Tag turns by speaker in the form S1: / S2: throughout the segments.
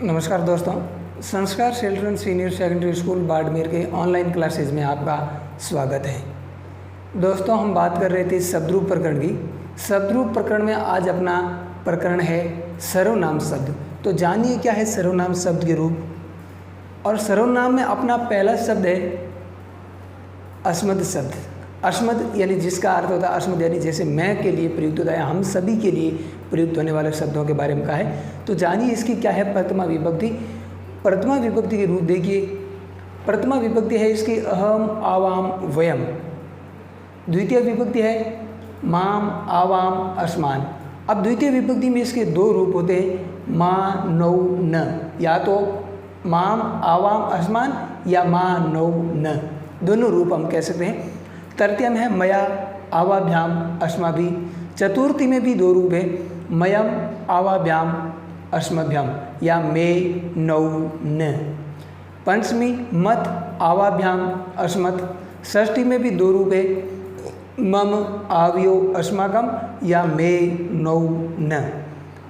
S1: नमस्कार दोस्तों, संस्कार children senior secondary school Barmer के ऑनलाइन क्लासेस में आपका स्वागत है। दोस्तों, हम बात कर रहे थे शब्दरूप प्रकरण की। शब्दरूप प्रकरण में आज अपना प्रकरण है सर्वनाम शब्द। तो जानिए क्या है सर्वनाम शब्द के रूप। और सर्वनाम में अपना पहला शब्द है अस्मद शब्द। अस्मद यानी जिसका अर्थ होता है अस्मद यानी जैसे मैं के लिए प्रयुक्त होता है, हम सभी के लिए प्रयुक्त होने वाले शब्दों के बारे में कहा है। तो जानिए इसकी क्या है प्रथमा विभक्ति। प्रथमा विभक्ति के रूप देखिए। प्रथमा विभक्ति है इसकी अहम, आवाम, वयम। द्वितीय विभक्ति है माम, आवाम, अस्मान। अब द्वितीय विभक्ति में इसके दो रूप होते हैं, माँ, नौ, न। या तो माम, आवाम, अस्मान या माँ, नौ, न, दोनों रूप हम कह सकते हैं। तृतीय में है मया, आवाभ्याम, अस्माभि। चतुर्थी में भी दो रूप है, मयम, आवाभ्याम, अस्मभ्याम या मे, नौ, न। पंचमी मत, आवाभ्याम, अस्मत्। षष्ठी में भी दो रूप है, मम, आव्यो, अस्माकम या मे, नौ, न।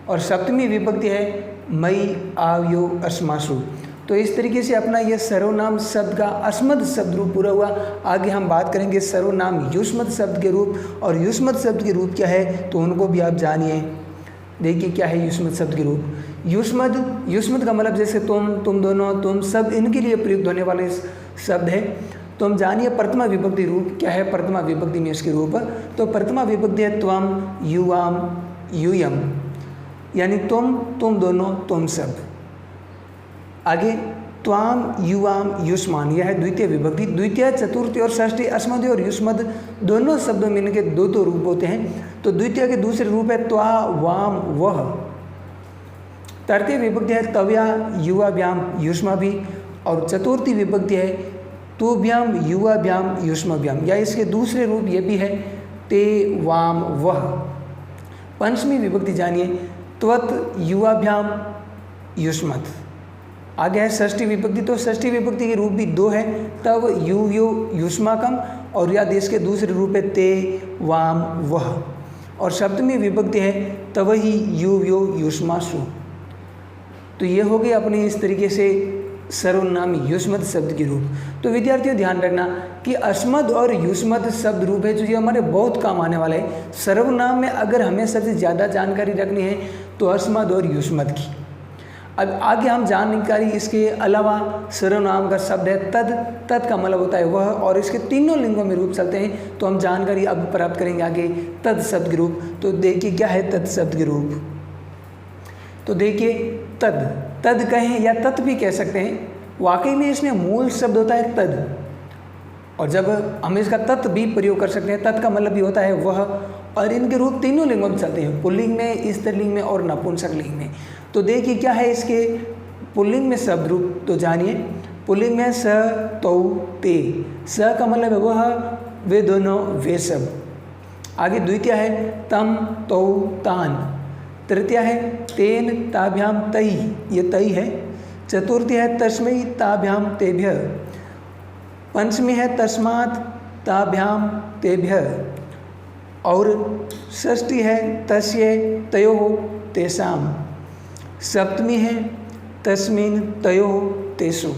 S1: और सप्तमी विभक्ति है मई, आव्यो, अस्मासु। तो इस तरीके से अपना यह सर्वनाम शब्द का अस्मद शब्द रूप पूरा हुआ। आगे हम बात करेंगे सर्वनाम युष्मद शब्द के रूप। और युष्मद शब्द के रूप क्या है तो उनको भी आप जानिए। देखिए क्या है युष्मद शब्द के रूप। युष्मद का मतलब जैसे तुम दोनों, तुम सब, इनके लिए प्रयुक्त होने वाले शब्द है। तो हम जानिए प्रथमा विभक्ति रूप क्या है। प्रथमा विभक्ति में इसके रूप तो प्रथमा विभक्ति है त्वम, युवाम, यूयम यानी तुम दोनों, तुम सब। आगे त्वाम, युवाम, युष्मान यह है द्वितीय विभक्ति। द्वितीय, चतुर्थी और षष्ठी अस्मद और युष्मद दोनों शब्दों में इनके दो रूप होते हैं। तो द्वितीय के दूसरे रूप है त्वा, वाम, वह। तृतीय विभक्ति है तव्या, युवाभ्याम, युष्माभि। और चतुर्थी विभक्ति है तुभ्याम, युवाभ्याम, युष्मभ्याम या इसके दूसरे रूप ये भी है ते, वाम, वह। पंचमी विभक्ति जानिए त्वत, युवाभ्याम, युष्मत्। आगे है षष्ठी विभक्ति। तो षष्ठी विभक्ति के रूप भी दो है, तव, युव्यो, युष्माकम और या देश के दूसरे रूप है ते, वाम, वह। और सप्तमी विभक्ति है तवहि, युव्यो, युष्मासु। तो ये हो गए अपने इस तरीके से सर्वनाम युष्मद शब्द के रूप। तो विद्यार्थियों ध्यान रखना कि अस्मद और युष्मद शब्द रूप है जो ये हमारे बहुत काम आने वाले हैं। सर्वनाम में अगर हमें सबसे ज़्यादा जानकारी रखनी है तो अस्मद और युष्मद की। अब आगे हम जानकारी इसके अलावा सर्वनाम का शब्द है तद का मतलब होता है वह। और इसके तीनों लिंगों में रूप चलते हैं। तो हम जानकारी अब प्राप्त करेंगे आगे तद शब्द के रूप। तो देखिए क्या है तद शब्द के रूप। तो देखिए तद कहें या तत् भी कह सकते हैं। वाकई में इसमें मूल शब्द होता है तद। और जब हम इसका तत् भी प्रयोग कर सकते हैं, तत् का मतलब भी होता है वह। और इनके रूप तीनों लिंगों में चलते हैं, पुल्लिंग में, स्त्रीलिंग में और नपुंसक लिंग में। तो देखिए क्या है इसके पुल्लिंग में शब्द रूप। तो जानिए पुल्लिंग में स, तौ, ते। स का मतलब है वह, वे दोनों, वे सब। आगे द्वितीय है तम, तौ, तान। तृतीय है तेन, ताभ्याम, तई, ये तई है। चतुर्थी है तस्मै, ताभ्याम, तेभ्य। पंचमी है तस्मात्, ताभ्याम, तेभ्य। और षष्ठी है तस्य, तयोः, तेषाम। सप्तमी है तस्मिन्, तयोः, तेषु।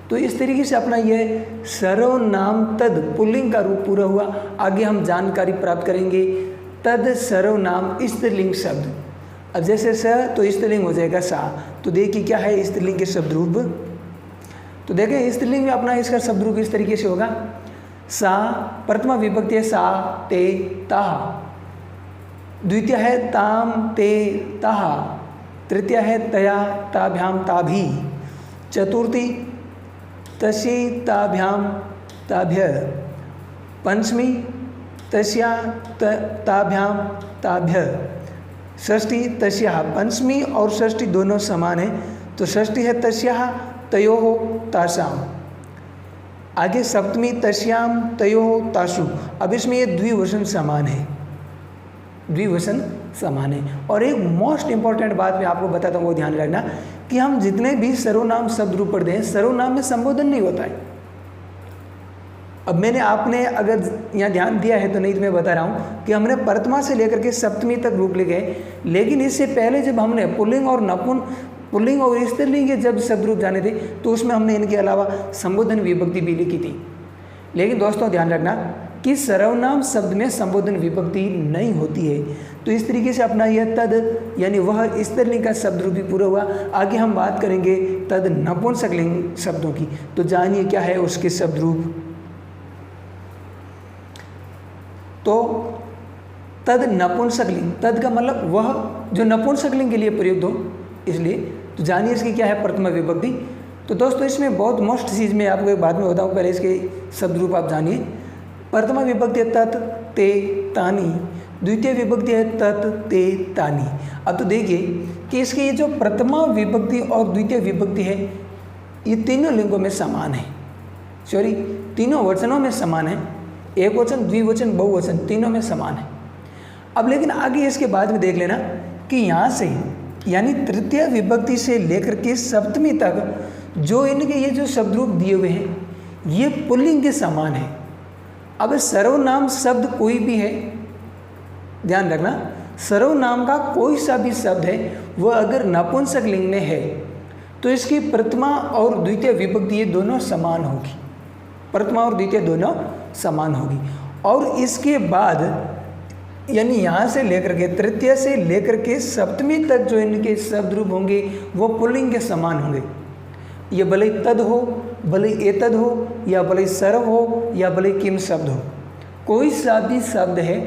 S1: तो इस तरीके से अपना यह सर्वनाम तद पुल्लिंग का रूप पूरा हुआ। आगे हम जानकारी प्राप्त करेंगे तद सर्वनाम स्त्रीलिंग शब्द। अब जैसे स तो स्त्रीलिंग हो जाएगा सा। तो देखिए क्या है स्त्रीलिंग के शब्द रूप। तो देखें स्त्रीलिंग में अपना इसका शब्द रूप इस तरीके से होगा। सा प्रथमा विभक्ति है सा, ते, ताः। द्वितीय है ताम, ते, ताः। तृतीय है तया, ताभ्याम, ताभि। चतुर्थी तस्यै, ताभ्याम, ताभ्य। पंचमी तस्या, ताभ्याम, ताभ्य। षष्ठी तस्याः। पंचमी और षष्ठी दोनों समान है। तो षष्ठी है तस्याः, तयोः, तासाम। आगे सप्तमी तस्याम, तयोः, तासु। अब इसमें ये द्विवचन समान है, द्विवचन समान है। और एक मोस्ट इंपॉर्टेंट बात मैं आपको बताता हूँ, वो ध्यान रखना कि हम जितने भी सर्वनाम शब्द रूप पढ़ते हैं, सर्वनाम में संबोधन नहीं होता है। अब मैंने आपने अगर यहाँ ध्यान दिया है तो नहीं तो मैं बता रहा हूँ कि हमने प्रथमा से लेकर के सप्तमी तक रूप लिखे हैं, लेकिन इससे पहले जब हमने पुल्लिंग और पुल्लिंग और स्त्रीलिंग के जब शब्द रूप जाने थे तो उसमें हमने इनके अलावा संबोधन विभक्ति भी लिखी थी। लेकिन दोस्तों ध्यान रखना कि सर्वनाम शब्द में संबोधन विभक्ति नहीं होती है। तो इस तरीके से अपना यह तद यानी वह स्त्रीलिंग का शब्द रूप भी पूरा हुआ। आगे हम बात करेंगे तद नपुंसकलिंग शब्दों की, तो जानिए क्या है उसके शब्द रूप। तो तद नपुंसकलिंग, तद का मतलब वह जो नपुंसकलिंग के लिए प्रयुक्त हो, इसलिए तो जानिए इसकी क्या है प्रथमा विभक्ति। तो दोस्तों इसमें बहुत मोस्ट चीज़ मैं आपको एक बाद में बताऊँ, पहले इसके शब्द रूप आप जानिए। प्रथमा विभक्ति है तत् ते तानि, द्वितीय विभक्ति है तत् ते तानि। अब तो देखिए कि इसके ये जो प्रथमा विभक्ति और द्वितीय विभक्ति है ये तीनों लिंगों में समान है, सॉरी तीनों वचनों में समान है, एक वचन द्विवचन बहुवचन तीनों में समान है। अब लेकिन आगे इसके बाद में देख लेना कि यहाँ से यानी तृतीय विभक्ति से लेकर के सप्तमी तक जो इनके ये जो शब्द रूप दिए हुए हैं ये पुल्लिंग के समान है। अब सर्वनाम शब्द कोई भी है, ध्यान रखना, सर्वनाम का कोई सा भी शब्द है वह अगर नपुंसक लिंग में है तो इसकी प्रथमा और द्वितीय विभक्ति ये दोनों समान होगी, प्रथमा और द्वितीय दोनों समान होगी। और इसके बाद यानी यहाँ से लेकर के तृतीय से लेकर के सप्तमी तक जो इनके शब्द रूप होंगे वो पुल्लिंग के समान होंगे। ये भले तद हो, भले एतद हो, या भले सर्व हो, या भले किम शब्द हो, कोई सा भी शब्द है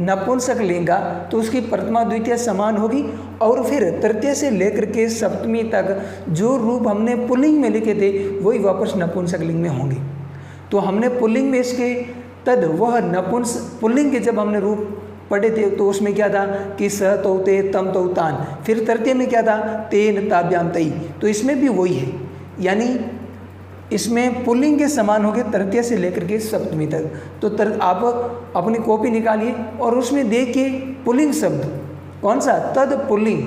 S1: नपुंसक लिंग का तो उसकी प्रथमा द्वितीय समान होगी। और फिर तृतीय से लेकर के सप्तमी तक जो रूप हमने पुल्लिंग में लिखे थे वही वापस नपुंसक लिंग में होंगे। तो हमने पुल्लिंग में इसके तद वह नपुंस पुल्लिंग के जब हमने रूप पढ़े थे तो उसमें क्या था कि स तो ते तम तो तान, फिर तृतीय में क्या था तेन ताभ्याम तई, तो इसमें भी वही है, यानी इसमें पुल्लिंग के समान हो गए तृतीय से लेकर के सप्तमी तक। तो आप अपनी कॉपी निकालिए और उसमें देखिए पुल्लिंग शब्द कौन सा तद पुल्लिंग,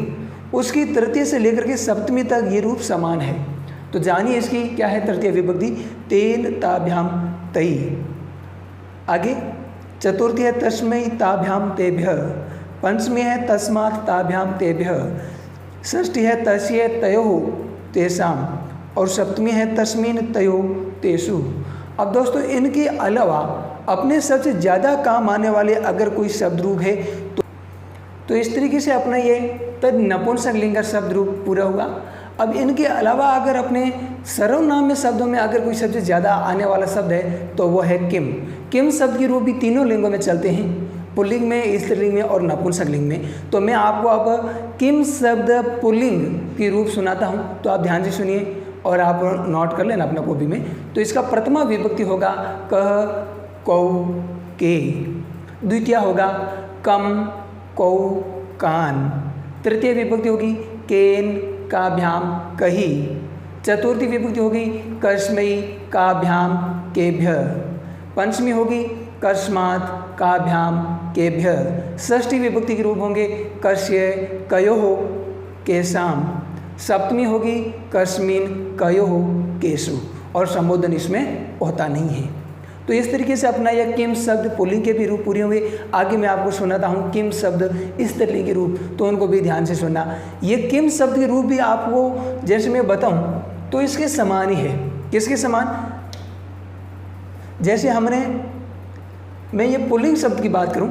S1: उसकी तृतीय से लेकर के सप्तमी तक ये रूप समान है। तो जानिए इसकी क्या है तृतीय विभक्ति तेन ताभ्याम तई। आगे चतुर्थी है तस्मै ताभ्याम तेभ्य, पंचमी है तस्मात् ताभ्याम तेभ्य, षष्ठी है तस्य तयोः तेषाम और सप्तमी है तस्मिन् तयोः तेषु। अब दोस्तों इनके अलावा अपने सबसे ज़्यादा काम आने वाले अगर कोई शब्द रूप है तो इस तरीके से अपना ये तद नपुंसक लिंग का शब्द रूप पूरा हुआ। अब इनके अलावा अगर अपने सर्वनाम में शब्दों में अगर कोई सबसे ज़्यादा आने वाला शब्द है तो वह है किम। किम शब्द के रूप भी तीनों लिंगों में चलते हैं, पुल्लिंग में, स्त्रीलिंग में और नपुंसक लिंग में। तो मैं आपको अब किम शब्द पुल्लिंग की रूप सुनाता हूँ, तो आप ध्यान से सुनिए और आप नोट कर लेना अपना कॉपी में। तो इसका प्रथमा विभक्ति होगा कह कौ के, द्वितीय होगा कम कौ कान, तृतीय विभक्ति होगी केन काभ्याम कही, चतुर्थी विभक्ति होगी कस्मै काभ्याम केभ्य, पंचमी होगी कस्मात् काभ्याम केभ्य, षष्ठी विभक्ति के रूप होंगे कस्य कयोः केषाम, सप्तमी होगी कस्मिन् कयोः केषु, और संबोधन इसमें होता नहीं है। तो इस तरीके से अपना यह किम शब्द पुल्लिंग के भी रूप पूरे हुए। आगे मैं आपको सुनाता हूँ किम शब्द स्त्रीलिंग के रूप, तो उनको भी ध्यान से सुनना। ये किम शब्द के रूप भी आपको जैसे मैं बताऊँ तो इसके समान ही है। किसके समान? जैसे मैं ये पुल्लिंग शब्द की बात करूँ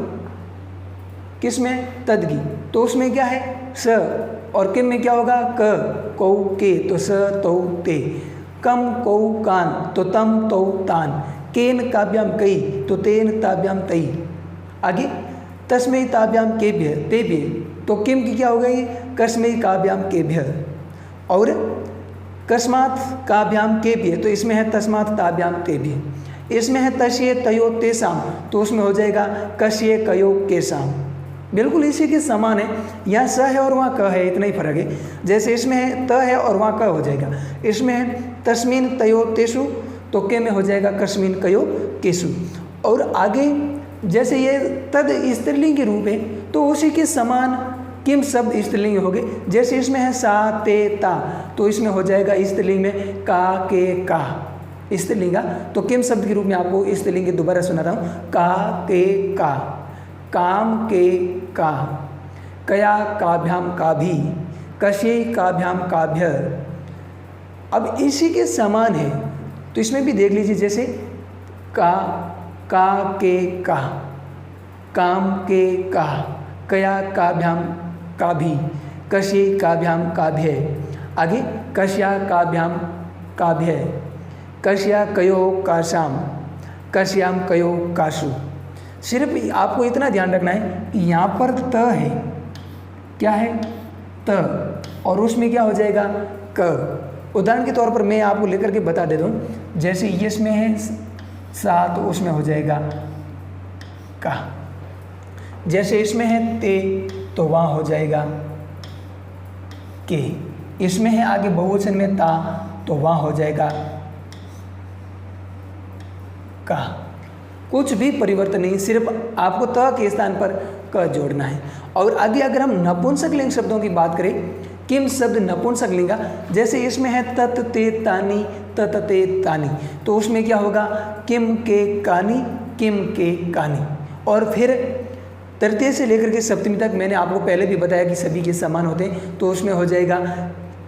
S1: किसमें तद की, तो उसमें क्या है स, और किम में क्या होगा क कौ के, तो स तौ ते, कम कौ कान तो तम तौ तान, केन काभ्याम कई तो तेन ताभ्याम तई। आगे तस्मै ताभ्याम केभ्य तेभ्य, तो किम की क्या हो गई कस्मै काभ्याम केभ्य, और कस्मात् काभ्याम केभ्य तो इसमें है तस्मात् ताभ्याम तेभ्य, इसमें है तस्य तयो तेषाम तो उसमें हो जाएगा कस्य कयो केषाम। बिल्कुल इसी के समान है, यहाँ स है और वहाँ क है, इतना ही फर्क है। जैसे इसमें है त है और वहाँ क हो जाएगा, इसमें है तस्मिन् तयो तेषु तो के में हो जाएगा कस्मिन् कयो केषु। और आगे जैसे ये तद स्त्रीलिंग के रूप है तो उसी के समान किम शब्द स्त्रीलिंग हो गए। जैसे इसमें है सा ते ता तो इसमें हो जाएगा स्त्रीलिंग में का के का, स्त्रीलिंगा। तो किम शब्द के रूप में आपको स्त्रीलिंग के दोबारा सुनाता हूँ का के का, काम के का, कया काभ्याम का भी, कश्यै काभ्याम काभ्य। अब इसी के समान है तो इसमें भी देख लीजिए, जैसे का के का, काम के का, कया काभ्याम काभी, कश्यै काभ्याम काभ्य। आगे कश्या काभ्याम काभ्य, कश्या कयो काशाम, कश्याम कयो काशु। सिर्फ आपको इतना ध्यान रखना है कि यहाँ पर त है, क्या है त, और उसमें क्या हो जाएगा क। उदाहरण के तौर पर मैं आपको लेकर के बता देता हूँ, जैसे इसमें है सा तो उसमें हो जाएगा का, जैसे इसमें है ते तो वहाँ हो जाएगा के, इसमें है आगे बहुवचन में ता तो वहाँ हो जाएगा का। कुछ भी परिवर्तन नहीं, सिर्फ आपको त के स्थान पर क जोड़ना है। और आगे अगर हम नपुंसकलिंग शब्दों की बात करें, किम शब्द नपुंसकलिंग का, जैसे इसमें है तत ते तानी, तत ते तानी, तो उसमें क्या होगा किम के कानी, किम के कानी। और फिर तृतीय से लेकर के सप्तमी तक मैंने आपको पहले भी बताया कि सभी के समान होते हैं, तो उसमें हो जाएगा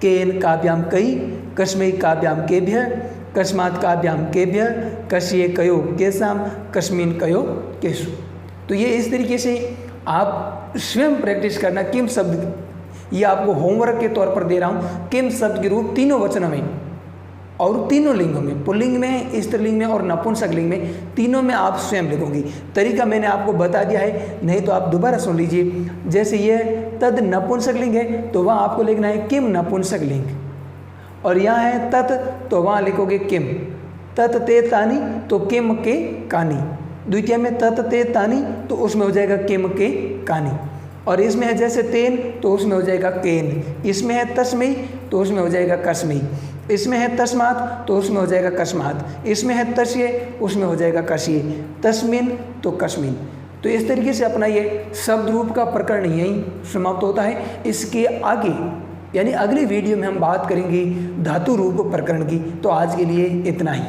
S1: केन काभ्याम कई, कस्मै काभ्याम केभ्य, कस्मात् काभ्याम केभ्य, कश्ये कयो केशाम, कस्मिन् कयो केशु। तो ये इस तरीके से आप स्वयं प्रैक्टिस करना। किम शब्द, ये आपको होमवर्क के तौर पर दे रहा हूँ। किम शब्द के रूप तीनों वचनों में और तीनों लिंगों में, पुल्लिंग में, स्त्रीलिंग में और नपुंसक लिंग में, तीनों में आप स्वयं लिखोगी। तरीका मैंने आपको बता दिया है, नहीं तो आप दोबारा सुन लीजिए। जैसे ये तद नपुंसक लिंग है तो वहाँ आपको लिखना है किम नपुंसक लिंग, और यहाँ है तत् तो वहाँ लिखोगे किम। तत् ते तानी तो किम के कानी, द्वितीय में तत् ते तानी तो उसमें हो जाएगा किम के कानी। और इसमें है जैसे तेन तो उसमें हो जाएगा केन, इसमें है तस्मै तो उसमें हो जाएगा कस्मै, इसमें है तस्मात् तो उसमें हो जाएगा कस्मात्, इसमें है तस्ये उसमें हो जाएगा कश्ये, तस्मिन् तो कस्मिन्। तो इस तरीके से अपना ये शब्द रूप का प्रकरण यहीं समाप्त होता है। इसके आगे यानी अगले वीडियो में हम बात करेंगे धातु रूप प्रकरण की। तो आज के लिए इतना ही।